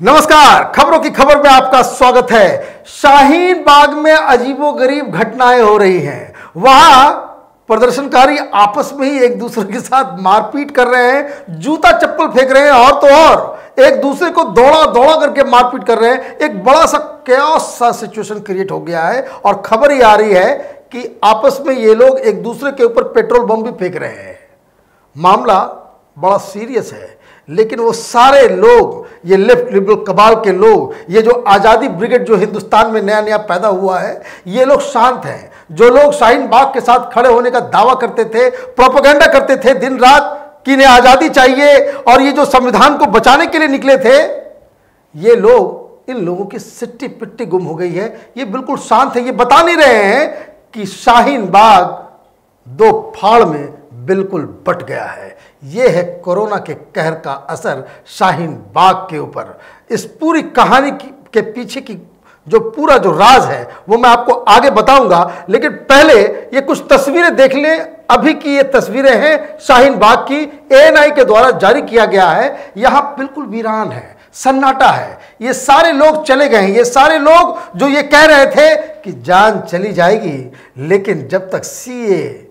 नमस्कार, खबरों की खबर में आपका स्वागत है। शाहीन बाग में अजीबोगरीब घटनाएं हो रही हैं। वहां प्रदर्शनकारी आपस में ही एक दूसरे के साथ मारपीट कर रहे हैं, जूता चप्पल फेंक रहे हैं और तो और एक दूसरे को दौड़ा दौड़ा करके मारपीट कर रहे हैं। एक बड़ा सा कैओस सा सिचुएशन क्रिएट हो गया है और खबर ये आ रही है कि आपस में ये लोग एक दूसरे के ऊपर पेट्रोल बम भी फेंक रहे हैं। मामला बड़ा सीरियस है, लेकिन वो सारे लोग, ये लेफ्ट लिबरल कबाल के लोग, ये जो आज़ादी ब्रिगेड जो हिंदुस्तान में नया नया पैदा हुआ है, ये लोग शांत हैं। जो लोग शाहीन बाग के साथ खड़े होने का दावा करते थे, प्रोपेगेंडा करते थे दिन रात कि इन्हें आज़ादी चाहिए और ये जो संविधान को बचाने के लिए निकले थे, ये लोग, इन लोगों की सिट्टी पिट्टी गुम हो गई है। ये बिल्कुल शांत है। ये बता नहीं रहे हैं कि शाहीन बाग दो फाड़ में बिल्कुल बट गया है। यह है कोरोना के कहर का असर शाहीन बाग के ऊपर। इस पूरी कहानी के पीछे की जो राज है वो मैं आपको आगे बताऊंगा, लेकिन पहले ये कुछ तस्वीरें देख लें। अभी की ये तस्वीरें हैं शाहीन बाग की, एएनआई के द्वारा जारी किया गया है। यहां बिल्कुल वीरान है, सन्नाटा है। ये सारे लोग चले गए हैं। ये सारे लोग जो ये कह रहे थे कि जान चली जाएगी, लेकिन जब तक सीए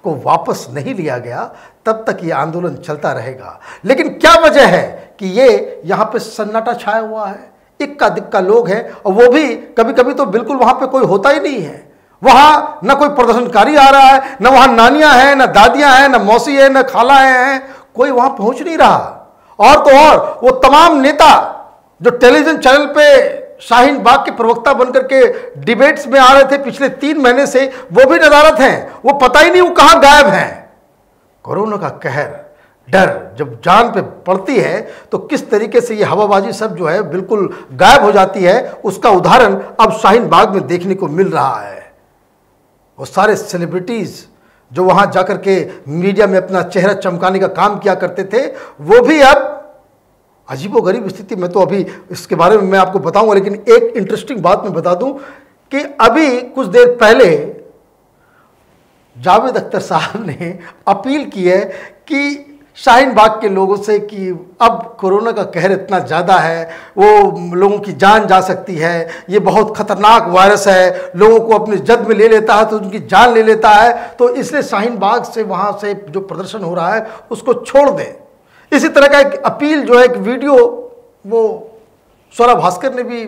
को वापस नहीं लिया गया तब तक ये आंदोलन चलता रहेगा। लेकिन क्या वजह है कि ये यहां पे सन्नाटा छाया हुआ है? इक्का दिक्का लोग हैं और वो भी कभी कभी तो बिल्कुल वहां पे कोई होता ही नहीं है। वहां ना कोई प्रदर्शनकारी आ रहा है, ना वहां नानियां हैं, ना दादियां हैं, ना मौसी है, ना खाला हैं, कोई वहां पहुंच नहीं रहा। और तो और वो तमाम नेता जो टेलीविजन चैनल पे शाहीन बाग के प्रवक्ता बनकर के डिबेट्स में आ रहे थे पिछले 3 महीने से, वो भी नदारत हैं। वो पता ही नहीं वो कहां गायब हैं। कोरोना का कहर, डर जब जान पे पड़ती है तो किस तरीके से ये हवाबाजी सब जो है बिल्कुल गायब हो जाती है, उसका उदाहरण अब शाहीन बाग में देखने को मिल रहा है। वो सारे सेलिब्रिटीज जो वहां जाकर के मीडिया में अपना चेहरा चमकाने का काम किया करते थे, वो भी अब अजीबोगरीब स्थिति में, तो अभी इसके बारे में मैं आपको बताऊंगा। लेकिन एक इंटरेस्टिंग बात मैं बता दूं कि अभी कुछ देर पहले जावेद अख्तर साहब ने अपील की है कि शाहीन बाग के लोगों से कि अब कोरोना का कहर इतना ज़्यादा है, वो लोगों की जान जा सकती है, ये बहुत ख़तरनाक वायरस है, लोगों को अपनी जद में ले लेता है तो उनकी जान ले लेता है, तो इसलिए शाहीन बाग से वहाँ से जो प्रदर्शन हो रहा है उसको छोड़ दें। इसी तरह का एक अपील जो है, एक वीडियो वो स्वरा भास्कर ने भी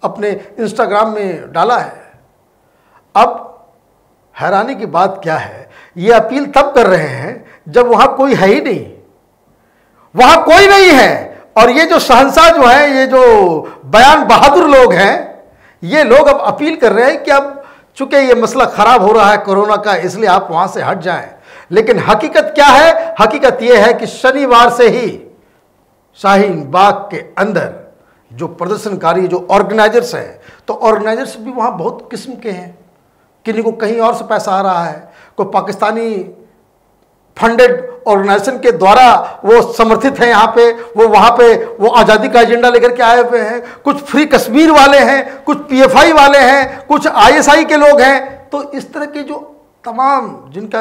अपने इंस्टाग्राम में डाला है। अब हैरानी की बात क्या है, ये अपील तब कर रहे हैं जब वहां कोई है ही नहीं, वहां कोई नहीं है। और ये जो शहंशाह जो है, ये जो बयान बहादुर लोग हैं, ये लोग अब अपील कर रहे हैं कि अब चूंकि ये मसला खराब हो रहा है कोरोना का, इसलिए आप वहां से हट जाएं। लेकिन हकीकत क्या है? हकीकत यह है कि शनिवार से ही शाहीन बाग के अंदर जो प्रदर्शनकारी, जो ऑर्गेनाइजर्स हैं, तो ऑर्गेनाइजर्स भी वहां बहुत किस्म के हैं। किन्हीं को कहीं और से पैसा आ रहा है, कोई पाकिस्तानी फंडेड ऑर्गेनाइजेशन के द्वारा वो समर्थित है यहाँ पे, वो वहाँ पे वो आज़ादी का एजेंडा लेकर के आए हुए हैं। कुछ फ्री कश्मीर वाले हैं, कुछ पीएफआई वाले हैं, कुछ आईएसआई के लोग हैं। तो इस तरह के जो तमाम, जिनका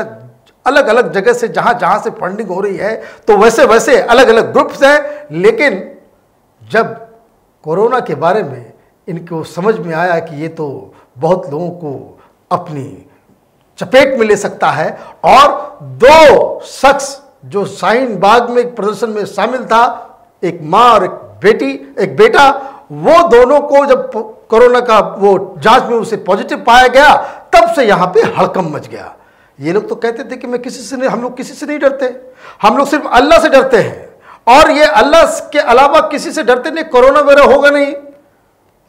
अलग अलग जगह से जहाँ से फंडिंग हो रही है, तो वैसे वैसे अलग अलग ग्रुप्स हैं। लेकिन जब कोरोना के बारे में इनको समझ में आया कि ये तो बहुत लोगों को अपनी चपेट में ले सकता है, और 2 शख्स जो शाहीन बाग में एक प्रदर्शन में शामिल था, एक माँ और एक बेटा, वो दोनों को जब कोरोना का वो जांच में उसे पॉजिटिव पाया गया, तब से यहाँ पे हड़कंप मच गया। ये लोग तो कहते थे कि हम लोग किसी से नहीं डरते, हम लोग सिर्फ अल्लाह से डरते हैं, और ये अल्लाह के अलावा किसी से डरते नहीं, कोरोना वगैरह होगा नहीं।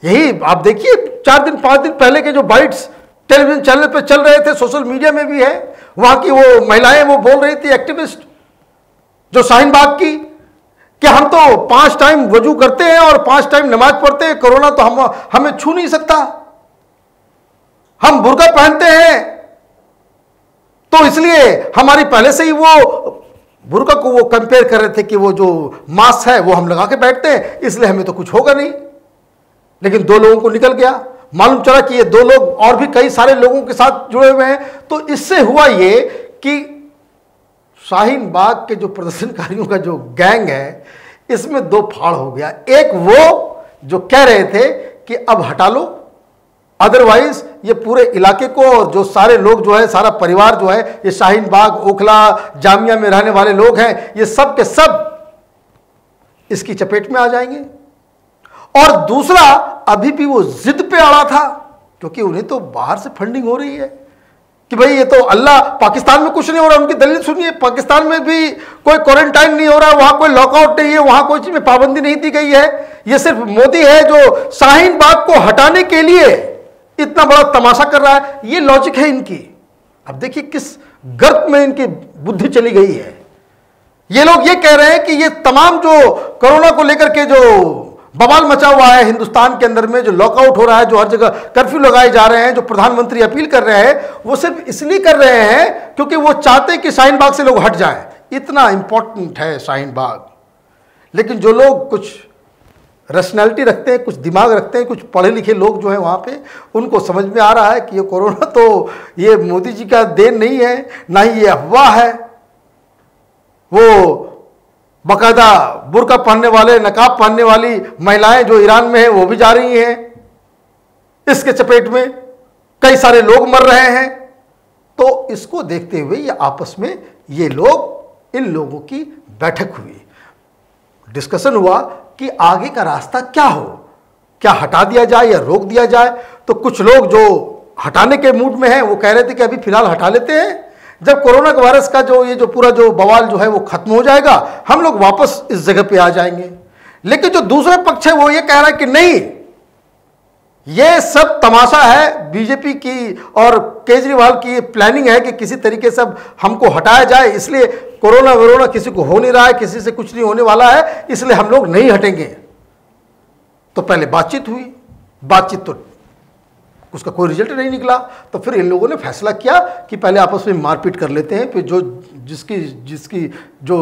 यही आप देखिए 4 दिन 5 दिन पहले के जो बाइट्स टेलीविजन चैनल पे चल रहे थे, सोशल मीडिया में भी है, वहां की वो महिलाएं वो बोल रही थी, एक्टिविस्ट जो शाहीन बाग की, कि हम तो 5 टाइम वजू करते हैं और 5 टाइम नमाज पढ़ते हैं, कोरोना तो हमें छू नहीं सकता, हम बुर्का पहनते हैं, तो इसलिए हमारी पहले से ही वो बुर्का को वो कंपेयर कर रहे थे कि वो जो मास्क है वो हम लगा के बैठते हैं, इसलिए हमें तो कुछ होगा नहीं। लेकिन 2 लोगों को निकल गया, मालूम चला कि ये 2 लोग और भी कई सारे लोगों के साथ जुड़े हुए हैं। तो इससे हुआ ये कि शाहीन बाग के जो प्रदर्शनकारियों का जो गैंग है, इसमें 2 फाड़ हो गया। एक वो जो कह रहे थे कि अब हटा लो, अदरवाइज ये पूरे इलाके को और जो सारे लोग जो है, सारा परिवार जो है, ये शाहीन बाग, ओखला, जामिया में रहने वाले लोग हैं, ये सब के सब इसकी चपेट में आ जाएंगे। और दूसरा, अभी भी वो जिद पे अड़ा था, क्योंकि उन्हें तो बाहर से फंडिंग हो रही है कि भाई ये तो अल्लाह, पाकिस्तान में कुछ नहीं हो रहा। उनकी दलील सुनिए, पाकिस्तान में भी कोई क्वारंटाइन नहीं हो रहा, वहां कोई लॉकआउट नहीं है, वहां कोई चीज में पाबंदी नहीं दी गई है। ये सिर्फ मोदी है जो शाहीन बाग को हटाने के लिए इतना बड़ा तमाशा कर रहा है। ये लॉजिक है इनकी। अब देखिए किस गर्त में इनकी बुद्धि चली गई है। ये लोग ये कह रहे हैं कि ये तमाम जो कोरोना को लेकर के जो बवाल मचा हुआ है हिंदुस्तान के अंदर में, जो लॉकआउट हो रहा है, जो हर जगह कर्फ्यू लगाए जा रहे हैं, जो प्रधानमंत्री अपील कर रहे हैं, वो सिर्फ इसलिए कर रहे हैं क्योंकि वो चाहते हैं कि शाहीन बाग से लोग हट जाएं। इतना इंपॉर्टेंट है शाहीन बाग। लेकिन जो लोग कुछ रैशनैलिटी रखते हैं, कुछ दिमाग रखते हैं, कुछ पढ़े लिखे लोग जो है वहाँ पे, उनको समझ में आ रहा है कि ये कोरोना तो ये मोदी जी का देन नहीं है, ना ही ये अफवाह है। वो बाकायदा बुर्का पहनने वाले, नकाब पहनने वाली महिलाएं जो ईरान में हैं वो भी जा रही हैं इसके चपेट में, कई सारे लोग मर रहे हैं। तो इसको देखते हुए ये आपस में ये लोग, इन लोगों की बैठक हुई, डिस्कशन हुआ कि आगे का रास्ता क्या हो, क्या हटा दिया जाए या रोक दिया जाए। तो कुछ लोग जो हटाने के मूड में हैं वो कह रहे थे कि अभी फिलहाल हटा लेते हैं, जब कोरोना वायरस का जो ये जो पूरा जो बवाल जो है वो खत्म हो जाएगा, हम लोग वापस इस जगह पे आ जाएंगे। लेकिन जो दूसरा पक्ष है वो ये कह रहा है कि नहीं, ये सब तमाशा है बीजेपी की और केजरीवाल की प्लानिंग है कि किसी तरीके से हमको हटाया जाए, इसलिए कोरोना वोरोना किसी को हो नहीं रहा है, किसी से कुछ नहीं होने वाला है, इसलिए हम लोग नहीं हटेंगे। तो पहले बातचीत हुई, बातचीत तो उसका कोई रिजल्ट नहीं निकला। तो फिर इन लोगों ने फैसला किया कि पहले आपस में मारपीट कर लेते हैं, फिर जो जिसकी जो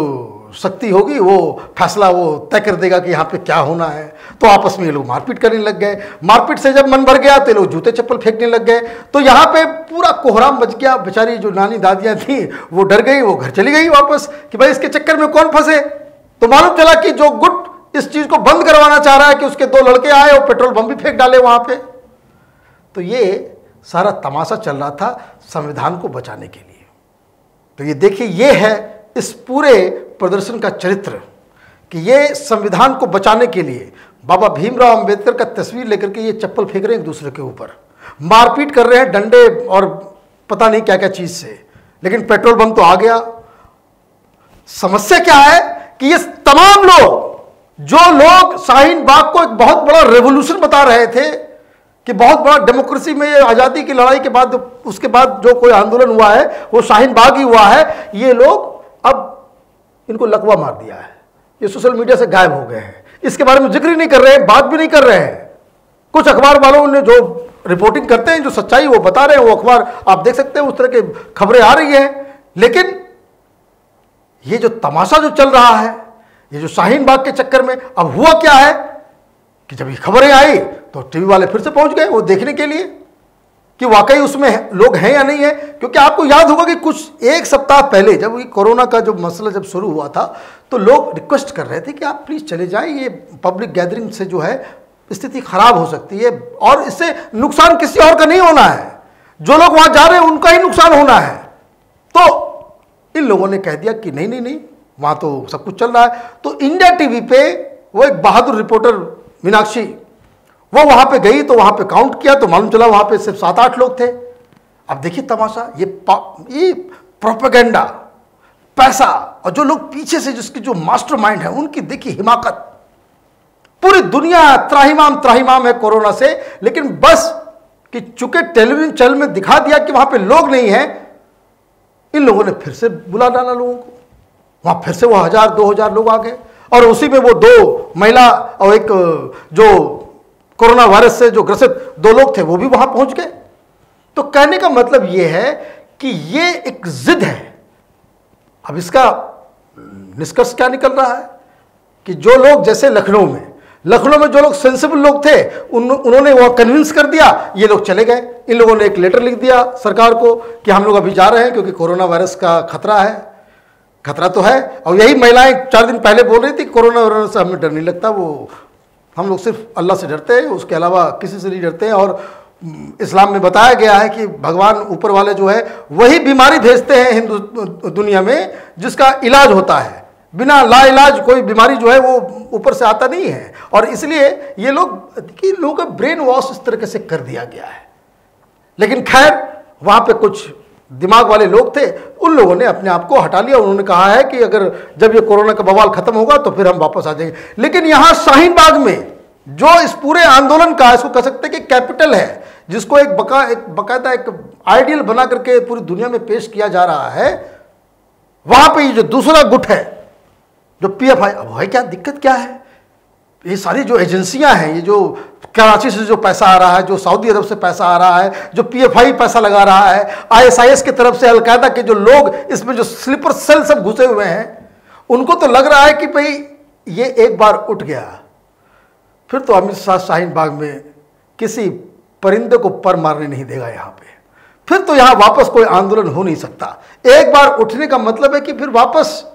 शक्ति होगी वो फैसला वो तय कर देगा कि यहाँ पे क्या होना है। तो आपस में ये लोग मारपीट करने लग गए। मारपीट से जब मन भर गया तो ये लोग जूते चप्पल फेंकने लग गए। तो यहाँ पे पूरा कोहराम बच गया। बेचारी जो नानी दादियाँ थी वो डर गई, वो घर चली गई वापस कि भाई इसके चक्कर में कौन फंसे। तो मालूम चला कि जो गुट इस चीज़ को बंद करवाना चाह रहा है कि उसके दो लड़के आए और पेट्रोल बम भी फेंक डाले वहाँ पे। तो ये सारा तमाशा चल रहा था संविधान को बचाने के लिए। तो ये देखिए, ये है इस पूरे प्रदर्शन का चरित्र कि ये संविधान को बचाने के लिए बाबा भीमराव अंबेडकर का तस्वीर लेकर के ये चप्पल फेंक रहे हैं एक दूसरे के ऊपर, मारपीट कर रहे हैं डंडे और पता नहीं क्या क्या चीज से। लेकिन पेट्रोल बम तो आ गया। समस्या क्या है कि ये तमाम लोग, जो लोग शाहीन बाग को एक बहुत बड़ा रेवोल्यूशन बता रहे थे कि बहुत बड़ा डेमोक्रेसी में आज़ादी की लड़ाई के बाद उसके बाद जो कोई आंदोलन हुआ है वो शाहीन बाग ही हुआ है, ये लोग अब इनको लकवा मार दिया है। ये सोशल मीडिया से गायब हो गए हैं, इसके बारे में जिक्र ही नहीं कर रहे हैं, बात भी नहीं कर रहे हैं। कुछ अखबार वालों ने जो रिपोर्टिंग करते हैं, जो सच्चाई वो बता रहे हैं, वो अखबार आप देख सकते हैं, उस तरह की खबरें आ रही हैं। लेकिन ये जो तमाशा जो चल रहा है, ये जो शाहीन बाग के चक्कर में अब हुआ क्या है कि जब ये खबरें आई तो टीवी वाले फिर से पहुंच गए वो देखने के लिए कि वाकई उसमें लोग हैं या नहीं है। क्योंकि आपको याद होगा कि कुछ एक सप्ताह पहले जब ये कोरोना का जो मसला जब शुरू हुआ था तो लोग रिक्वेस्ट कर रहे थे कि आप प्लीज़ चले जाएं, ये पब्लिक गैदरिंग से जो है स्थिति खराब हो सकती है और इससे नुकसान किसी और का नहीं होना है, जो लोग वहाँ जा रहे हैं उनका ही नुकसान होना है। तो इन लोगों ने कह दिया कि नहीं नहीं नहीं, वहाँ तो सब कुछ चल रहा है। तो इंडिया टीवी पे वो एक बहादुर रिपोर्टर मीनाक्षी, वो वहां पे गई तो वहां पे काउंट किया तो मालूम चला वहां पे सिर्फ 7-8 लोग थे। अब देखिए तमाशा, ये प्रोपेगेंडा, पैसा और जो लोग पीछे से जिसकी जो मास्टरमाइंड है उनकी देखिए हिमाकत। पूरी दुनिया त्राहिमाम है कोरोना से, लेकिन बस कि चूंकि टेलीविजन चैनल में दिखा दिया कि वहां पे लोग नहीं है, इन लोगों ने फिर से बुला डाला लोगों को। वहां फिर से वो 1000-2000 लोग आ गए और उसी में वो 2 महिला और एक जो कोरोना वायरस से जो ग्रसित 2 लोग थे वो भी वहां पहुंच गए। तो कहने का मतलब ये है कि ये एक जिद है। अब इसका निष्कर्ष क्या निकल रहा है कि जो लोग जैसे लखनऊ में जो लोग सेंसिबल लोग थे उन्होंने वो कन्विंस कर दिया, ये लोग चले गए। इन लोगों ने एक लेटर लिख दिया सरकार को कि हम लोग अभी जा रहे हैं क्योंकि कोरोना वायरस का खतरा है। खतरा तो है, और यही महिलाएं 4 दिन पहले बोल रही थी कोरोना वायरस से हमें डर नहीं लगता, वो हम लोग सिर्फ अल्लाह से डरते हैं, उसके अलावा किसी से नहीं डरते हैं। और इस्लाम में बताया गया है कि भगवान ऊपर वाले जो है वही बीमारी भेजते हैं हिंदू दुनिया में जिसका इलाज होता है। बिना लाइलाज कोई बीमारी जो है वो ऊपर से आता नहीं है। और इसलिए ये लोगों का ब्रेन वॉश इस तरीके से कर दिया गया है। लेकिन खैर, वहाँ पे कुछ दिमाग वाले लोग थे, उन लोगों ने अपने आप को हटा लिया। उन्होंने कहा है कि अगर जब ये कोरोना का बवाल खत्म होगा तो फिर हम वापस आ जाएंगे। लेकिन यहाँ शाहीन बाग में जो इस पूरे आंदोलन का, इसको कह सकते हैं कि कैपिटल है, जिसको एक बकायदा एक आइडियल बना करके पूरी दुनिया में पेश किया जा रहा है, वहां पे ये जो दूसरा गुट है, जो पीएफआई, अब भाई क्या दिक्कत क्या है? ये सारी जो एजेंसियां हैं, ये जो कराची से जो पैसा आ रहा है, जो सऊदी अरब से पैसा आ रहा है, जो पीएफआई पैसा लगा रहा है, आईएसआईएस की तरफ से अलकायदा के जो लोग इसमें जो स्लीपर सेल सब घुसे हुए हैं, उनको तो लग रहा है कि भाई ये एक बार उठ गया फिर तो अमित शाह शाहीन बाग में किसी परिंदे को पर मारने नहीं देगा। यहाँ पे फिर तो यहाँ वापस कोई आंदोलन हो नहीं सकता। एक बार उठने का मतलब है कि फिर वापस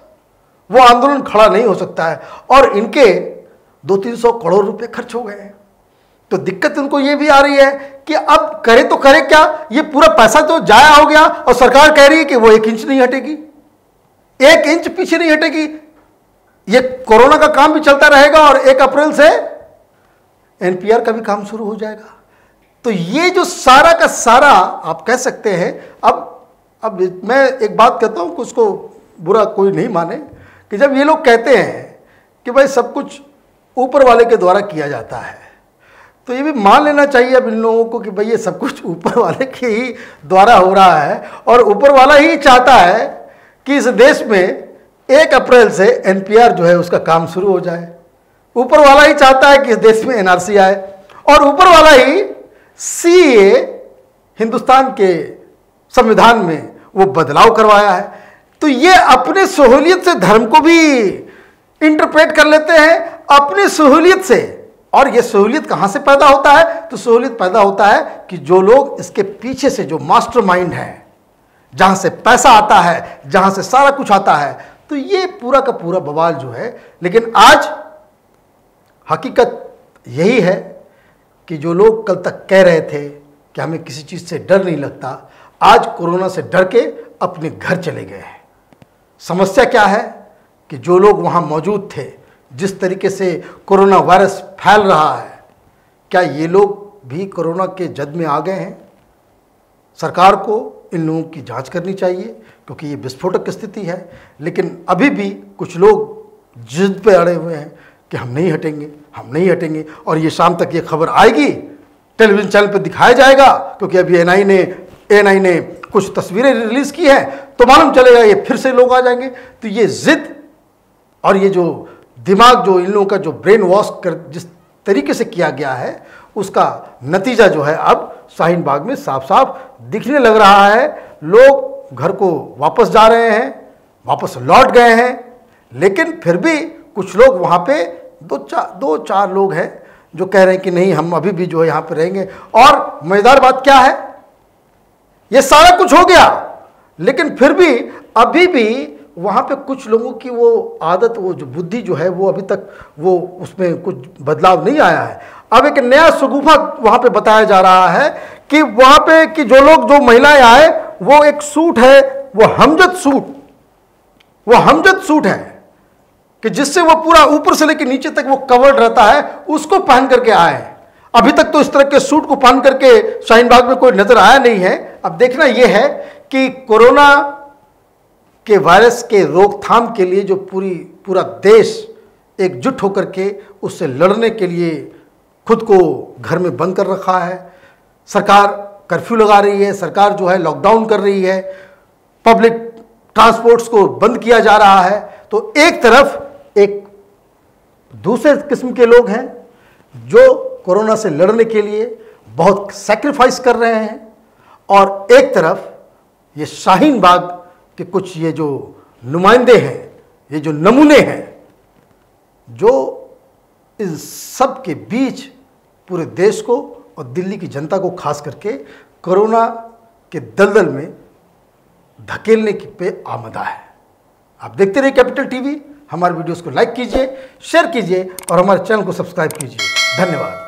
वो आंदोलन खड़ा नहीं हो सकता है। और इनके 200-300 करोड़ रुपए खर्च हो गए हैं, तो दिक्कत उनको ये भी आ रही है कि अब करे तो करे क्या? ये पूरा पैसा तो जाया हो गया और सरकार कह रही है कि वो 1 इंच नहीं हटेगी, 1 इंच पीछे नहीं हटेगी। ये कोरोना का काम भी चलता रहेगा और 1 अप्रैल से एनपीआर का भी काम शुरू हो जाएगा। तो ये जो सारा का सारा आप कह सकते हैं, अब मैं एक बात कहता हूं कि उसको बुरा कोई नहीं माने, कि जब ये लोग कहते हैं कि भाई सब कुछ ऊपर वाले के द्वारा किया जाता है, तो ये भी मान लेना चाहिए अब इन लोगों को कि भाई ये सब कुछ ऊपर वाले के ही द्वारा हो रहा है। और ऊपर वाला ही चाहता है कि इस देश में 1 अप्रैल से एनपीआर जो है उसका काम शुरू हो जाए। ऊपर वाला ही चाहता है कि इस देश में एनआरसी आए, और ऊपर वाला ही सीए हिंदुस्तान के संविधान में वो बदलाव करवाया है। तो ये अपने सहूलियत से धर्म को भी इंटरप्रेट कर लेते हैं अपनी सहूलियत से। और ये सहूलियत कहाँ से पैदा होता है? तो सहूलियत पैदा होता है कि जो लोग इसके पीछे से जो मास्टरमाइंड है, जहाँ से पैसा आता है, जहाँ से सारा कुछ आता है, तो ये पूरा का पूरा बवाल जो है। लेकिन आज हकीकत यही है कि जो लोग कल तक कह रहे थे कि हमें किसी चीज़ से डर नहीं लगता, आज कोरोना से डर के अपने घर चले गए हैं। समस्या क्या है कि जो लोग वहाँ मौजूद थे, जिस तरीके से कोरोना वायरस फैल रहा है, क्या ये लोग भी कोरोना के जद में आ गए हैं? सरकार को इन लोगों की जांच करनी चाहिए, क्योंकि ये विस्फोटक स्थिति है। लेकिन अभी भी कुछ लोग जिद पे अड़े हुए हैं कि हम नहीं हटेंगे, हम नहीं हटेंगे। और ये शाम तक ये खबर आएगी, टेलीविज़न चैनल पर दिखाया जाएगा, क्योंकि अभी एएनआई ने कुछ तस्वीरें रिलीज़ की हैं, तो मालूम चलेगा ये फिर से लोग आ जाएंगे। तो ये जिद और ये जो दिमाग, जो इन लोगों का जो ब्रेन वॉश कर जिस तरीके से किया गया है, उसका नतीजा जो है अब शाहीन बाग में साफ साफ दिखने लग रहा है। लोग घर को वापस जा रहे हैं, वापस लौट गए हैं, लेकिन फिर भी कुछ लोग वहाँ पे 2-4 लोग हैं जो कह रहे हैं कि नहीं, हम अभी भी जो है यहाँ पे रहेंगे। और मज़ेदार बात क्या है, ये सारा कुछ हो गया, लेकिन फिर भी अभी भी वहाँ पे कुछ लोगों की वो आदत, वो जो बुद्धि जो है, वो अभी तक वो उसमें कुछ बदलाव नहीं आया है। अब एक नया शगुफा वहाँ पे बताया जा रहा है कि वहाँ पे कि जो लोग, जो महिलाएं आए, वो एक सूट है, वो हमजद सूट है कि जिससे वो पूरा ऊपर से लेकर नीचे तक वो कवर्ड रहता है, उसको पहन करके आए। अभी तक तो इस तरह के सूट को पहन करके शाहीन बाग में कोई नजर आया नहीं है। अब देखना यह है कि कोरोना के वायरस के रोकथाम के लिए जो पूरा देश एकजुट होकर के उससे लड़ने के लिए खुद को घर में बंद कर रखा है। सरकार कर्फ्यू लगा रही है, सरकार जो है लॉकडाउन कर रही है, पब्लिक ट्रांसपोर्ट्स को बंद किया जा रहा है। तो एक तरफ एक दूसरे किस्म के लोग हैं जो कोरोना से लड़ने के लिए बहुत सैक्रिफाइस कर रहे हैं, और एक तरफ ये शाहीन बाग के कुछ ये जो नुमाइंदे हैं, ये जो नमूने हैं, जो इन सब के बीच पूरे देश को और दिल्ली की जनता को खास करके कोरोना के दलदल में धकेलने पे आमदा है। आप देखते रहिए कैपिटल टीवी, हमारे वीडियोस को लाइक कीजिए, शेयर कीजिए और हमारे चैनल को सब्सक्राइब कीजिए। धन्यवाद।